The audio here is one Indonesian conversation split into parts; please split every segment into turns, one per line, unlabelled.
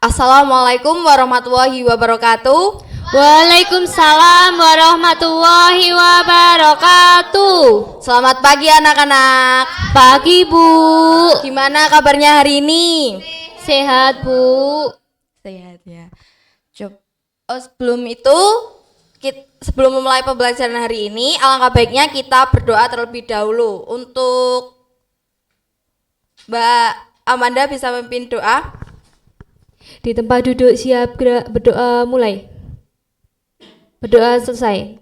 Assalamualaikum warahmatullahi wabarakatuh.
Waalaikumsalam warahmatullahi wabarakatuh.
Selamat pagi anak-anak.
Pagi Bu.
Gimana kabarnya hari ini?
Sehat Bu.
Sehat ya. Sebelum itu, sebelum memulai pembelajaran hari ini, alangkah baiknya kita berdoa terlebih dahulu. Untuk Mbak Amanda bisa memimpin doa.
Di tempat duduk siap gerak, berdoa mulai. Berdoa selesai.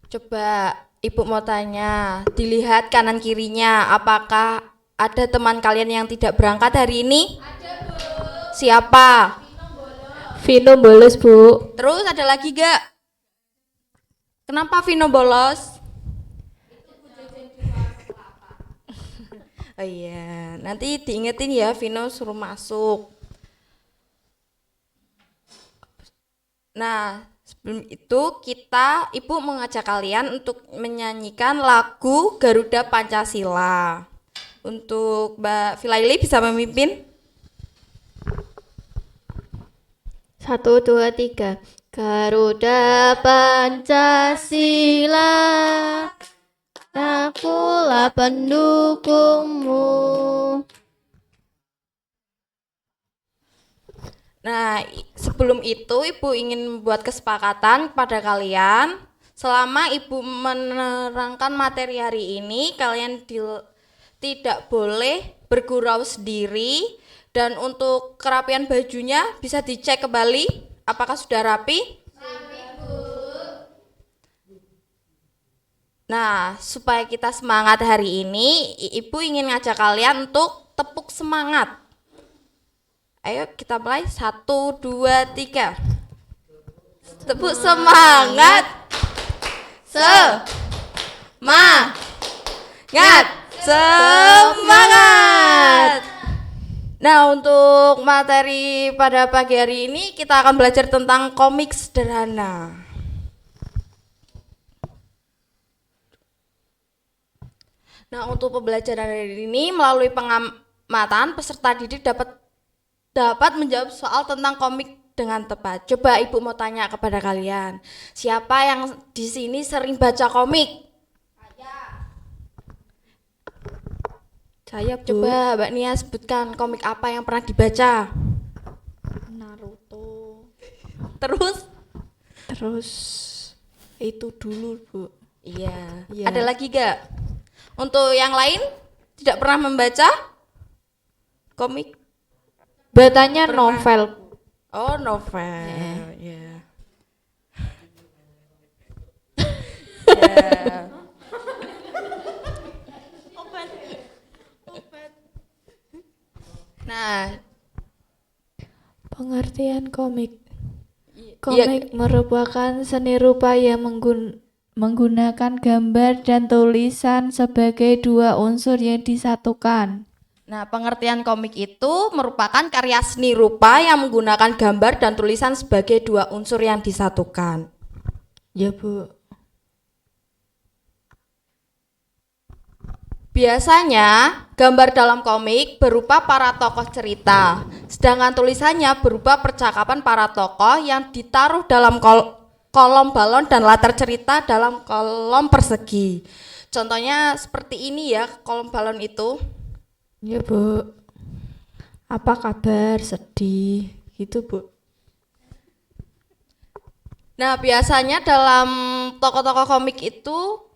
Coba Ibu mau tanya, dilihat kanan kirinya, apakah ada teman kalian yang tidak berangkat hari ini? Ada Bu. Siapa?
Vino bolos Bu.
Terus ada lagi gak? Kenapa Vino bolos? Oh iya, nanti diingetin ya, Vino suruh masuk. Nah, sebelum itu Ibu mengajak kalian untuk menyanyikan lagu Garuda Pancasila. Untuk Mbak Filaili bisa memimpin?
1, 2, 3. Garuda Pancasila, akulah pendukungmu.
Nah, sebelum itu Ibu ingin membuat kesepakatan kepada kalian. Selama Ibu menerangkan materi hari ini, kalian tidak boleh bergurau sendiri. Dan untuk kerapian bajunya bisa dicek kembali apakah sudah rapi. Rapi Bu. Nah, supaya kita semangat hari ini, Ibu ingin ngajak kalian untuk tepuk semangat. Ayo kita mulai. 1, 2, 3. Tepuk semangat. Semangat. Nah, untuk materi pada pagi hari ini kita akan belajar tentang komik sederhana. Nah, untuk pembelajaran hari ini melalui pengamatan peserta didik dapat menjawab soal tentang komik dengan tepat. Coba Ibu mau tanya kepada kalian, siapa yang di sini sering baca komik?
Saya Bu.
Coba Mbak Nia sebutkan komik apa yang pernah dibaca.
Naruto.
Terus
Itu dulu Bu.
iya.
Iya.
Ada lagi gak? Untuk yang lain tidak pernah membaca komik?
Bacanya
Pernah.
novel.
Oh, novel. Ya. Ya. Nah,
Pengertian komik.
iya.
Komik merupakan seni rupa yang menggunakan gambar dan tulisan sebagai dua unsur yang disatukan.
Nah, pengertian komik itu merupakan karya seni rupa yang menggunakan gambar dan tulisan sebagai dua unsur yang disatukan.
Ya Bu.
Biasanya, gambar dalam komik berupa para tokoh cerita, sedangkan tulisannya berupa percakapan para tokoh yang ditaruh dalam kolom balon dan latar cerita dalam kolom persegi. Contohnya seperti ini ya, kolom balon itu.
Ya Bu. Apa kabar? Sedih gitu Bu.
Nah, biasanya dalam tokoh-tokoh komik itu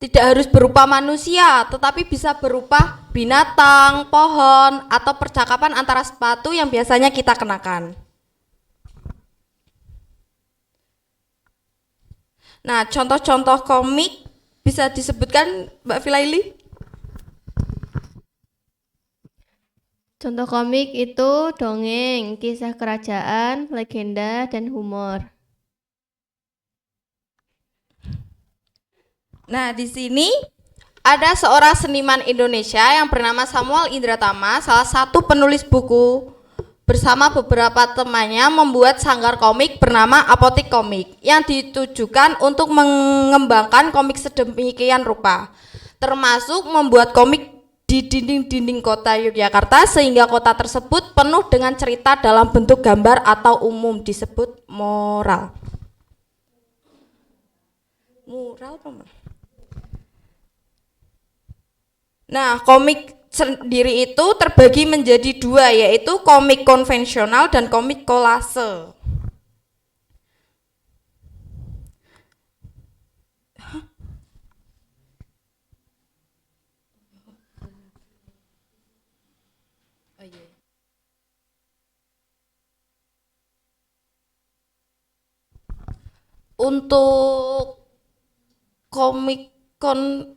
tidak harus berupa manusia, tetapi bisa berupa binatang, pohon, atau percakapan antara sepatu yang biasanya kita kenakan. Nah, contoh-contoh komik bisa disebutkan Mbak Filaili?
Contoh komik itu dongeng, kisah kerajaan, legenda, dan humor.
Nah, di sini ada seorang seniman Indonesia yang bernama Samuel Indratama, salah satu penulis buku, bersama beberapa temannya membuat sanggar komik bernama Apotik Komik yang ditujukan untuk mengembangkan komik sedemikian rupa, termasuk membuat komik di dinding-dinding kota Yogyakarta sehingga kota tersebut penuh dengan cerita dalam bentuk gambar atau umum disebut mural. Mural apa? Nah, komik sendiri itu terbagi menjadi dua, yaitu komik konvensional dan komik kolase. Untuk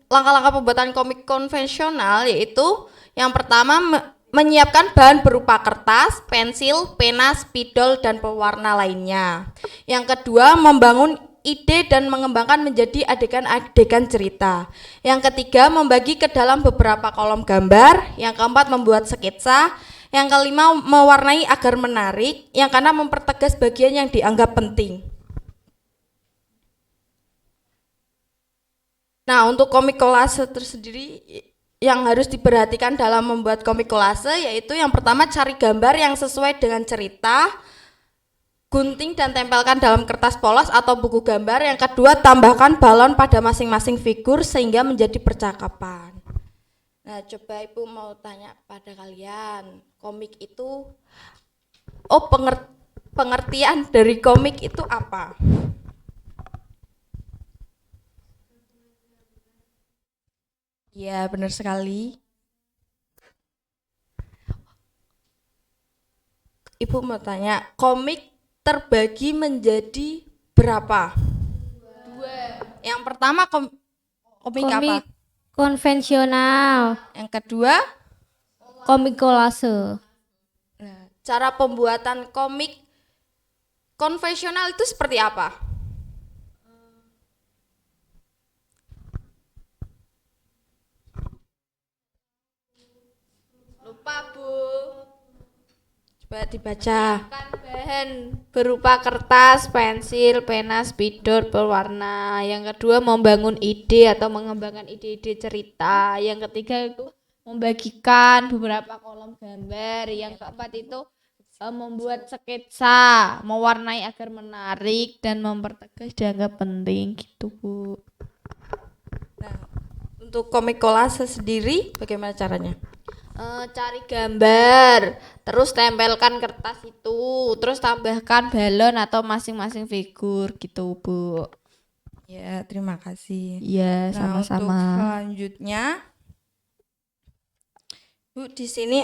langkah-langkah pembuatan komik konvensional yaitu yang pertama menyiapkan bahan berupa kertas, pensil, pena, spidol, dan pewarna lainnya. Yang kedua, membangun ide dan mengembangkan menjadi adegan-adegan cerita. Yang ketiga, membagi ke dalam beberapa kolom gambar. Yang keempat, membuat sketsa. Yang kelima, mewarnai agar menarik. Yang keenam, mempertegas bagian yang dianggap penting. Nah, untuk komik kolase tersendiri yang harus diperhatikan dalam membuat komik kolase yaitu yang pertama, cari gambar yang sesuai dengan cerita, gunting dan tempelkan dalam kertas polos atau buku gambar. Yang kedua, tambahkan balon pada masing-masing figur sehingga menjadi percakapan. Nah, coba Ibu mau tanya pada kalian, komik itu, pengertian dari komik itu apa? Ya, benar sekali. Ibu mau tanya, komik terbagi menjadi berapa? Dua. Yang pertama komik apa?
Konvensional,
Yang kedua,
komik kolase.
nah, cara pembuatan komik konvensional itu seperti apa? Lupa, Bu. Coba dibaca.
Bahan berupa kertas, pensil, pena, spidol, pewarna. Yang kedua, membangun ide atau mengembangkan ide-ide cerita. Yang ketiga itu membagikan beberapa kolom gambar. Yang keempat itu membuat sketsa, mewarnai agar menarik dan mempertegas dianggap penting gitu, Bu.
Nah, untuk komik kolase sendiri bagaimana caranya?
Cari gambar, terus tempelkan kertas itu, terus tambahkan balon atau masing-masing figur gitu, Bu.
Ya, terima kasih.
Iya,
Nah, untuk
sama-sama.
selanjutnya, Bu, di sini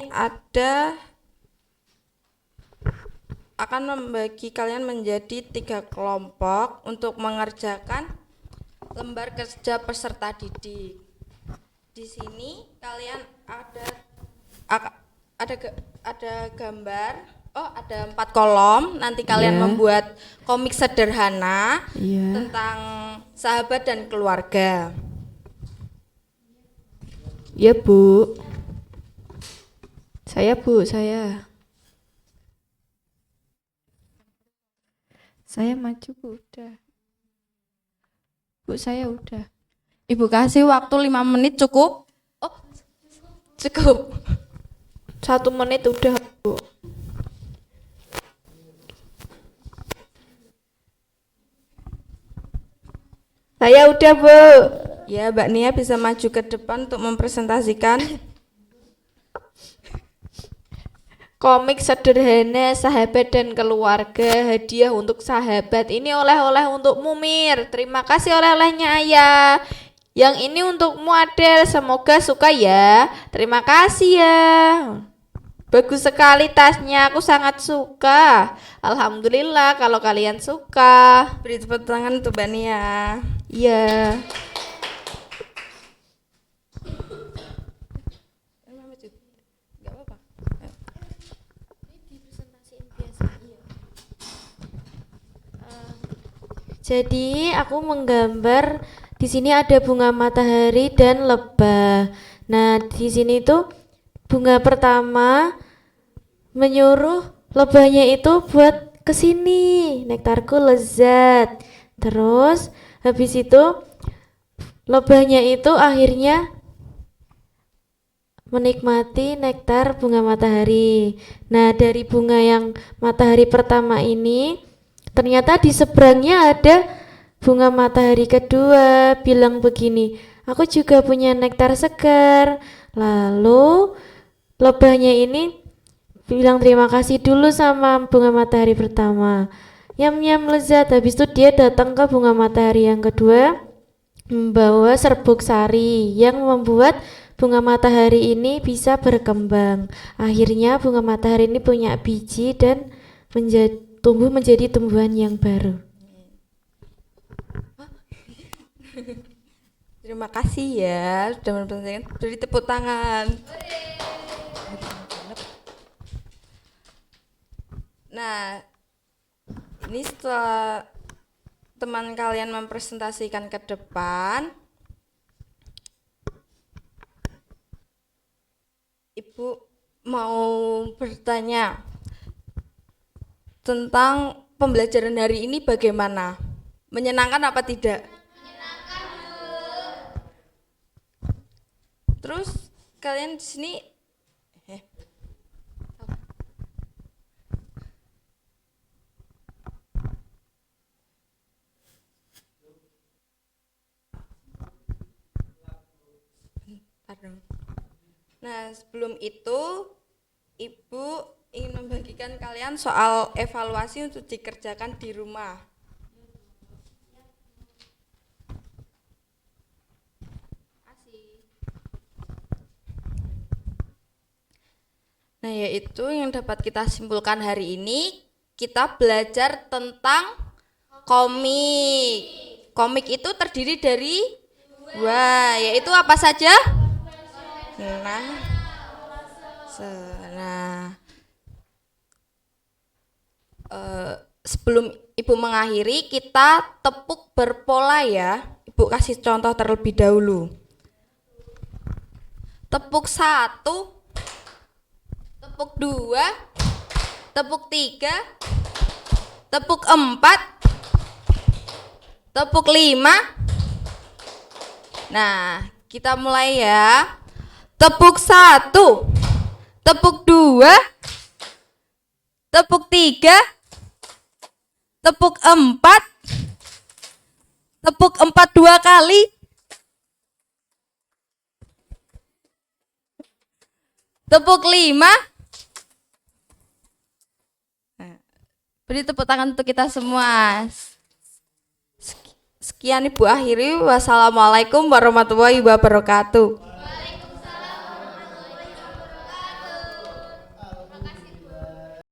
akan membagi kalian menjadi 3 kelompok untuk mengerjakan lembar kerja peserta didik. Di sini kalian ada gambar, ada 4 kolom. Nanti kalian
Iya.
membuat komik sederhana
Iya.
tentang sahabat dan keluarga.
Iya, Bu. Saya. Saya maju, Bu, udah. Bu, saya udah.
Ibu kasih waktu 5 menit cukup? Oh, cukup.
1 menit udah, Bu. Saya udah, Bu.
Ya, Mbak Nia bisa maju ke depan untuk mempresentasikan.
Komik sederhana sahabat dan keluarga, hadiah untuk sahabat. Ini oleh-oleh untuk Mumir. Terima kasih oleh-olehnya, Ayah. Yang ini untukmu, Adel. Semoga suka ya. Terima kasih ya. Bagus sekali tasnya, aku sangat suka. Alhamdulillah kalau kalian suka.
Beri tepuk tangan untuk Mbak Nia.
Iya.
Jadi aku menggambar di sini ada bunga matahari dan lebah. Nah, di sini tuh bunga pertama menyuruh lebahnya itu buat kesini, nektarku lezat. Terus habis itu lebahnya itu akhirnya menikmati nektar bunga matahari. Nah, dari bunga yang matahari pertama ini, ternyata di seberangnya ada bunga matahari kedua bilang begini, aku juga punya nektar segar. Lalu lebahnya ini bilang terima kasih dulu sama bunga matahari pertama. Yam yam lezat. Habis itu dia datang ke bunga matahari yang kedua membawa serbuk sari yang membuat bunga matahari ini bisa berkembang. Akhirnya bunga matahari ini punya biji dan tumbuh menjadi tumbuhan yang baru.
Terima kasih ya sudah memperhatikan. Beri tepuk tangan. Nah, ini setelah teman kalian mempresentasikan ke depan, Ibu mau bertanya tentang pembelajaran hari ini bagaimana? Menyenangkan apa tidak? Terus kalian di sini pardon. Nah, sebelum itu Ibu ingin membagikan kalian soal evaluasi untuk dikerjakan di rumah. Nah, yaitu yang dapat kita simpulkan hari ini, kita belajar tentang komik. Komik itu terdiri dari dua, yaitu apa saja? Sebelum Ibu mengakhiri, kita tepuk berpola ya. Ibu kasih contoh terlebih dahulu. Tepuk 1, tepuk 2, tepuk 3, tepuk 4, tepuk 5. Nah, kita mulai ya. Tepuk 1, tepuk 2, tepuk 3, tepuk 4, tepuk 4 2 kali, tepuk 5. Beri tepuk tangan untuk kita semua. Sekian Ibu akhiri. Wassalamualaikum warahmatullahi wabarakatuh.